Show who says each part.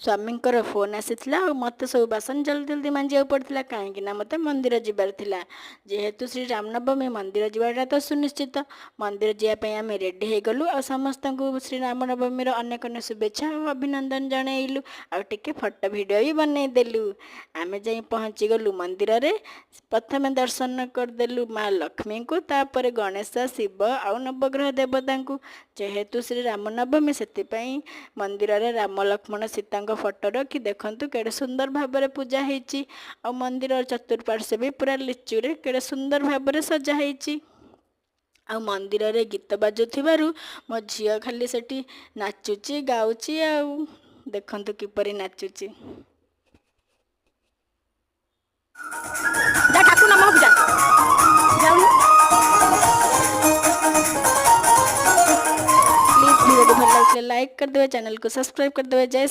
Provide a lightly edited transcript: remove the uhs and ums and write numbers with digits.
Speaker 1: स्वामींकर phone आसीथिला और मत सब बासन जल्दी जल्दी मांजिया पड़ता कहीं मत मंदिर जीवार थिला जेहेतु श्री रामनवमी मंदिर जीवाटा तो सुनिश्चित मंदिर जावाई आम रेडी हो गलु और समस्त को श्री रामनवमी अनेक अनेक शुभेच्छा और अभिनंदन जनइलु आ टिके फोटो वीडियो भी बनईदेलु आम जा पहुँची गलु मंदिर रे प्रथम दर्शन करदेलु माँ लक्ष्मी को तापर गणेश शिव आउ नवग्रह देवता को जेहेतु श्री रामनवमी से मंदिर रे राम लक्ष्मण सीता फोटो रखी देखु केड़े सुंदर भाव में पूजा होती आ मंदिर चतुर्पार्श्व भी पूरा लिचु रे केड़े सुंदर भाव में सजा होती आ मंदिर रे गीत बाजुथिबारु मो झियो खाली सेठी नाचुची गाउची आ देखंतु किपरि नाचुची जा ठाकुर नाम पूजा जाउनु प्लीज वीडियो भल लाइक कर देवे चैनल को सब्सक्राइब कर देवे जय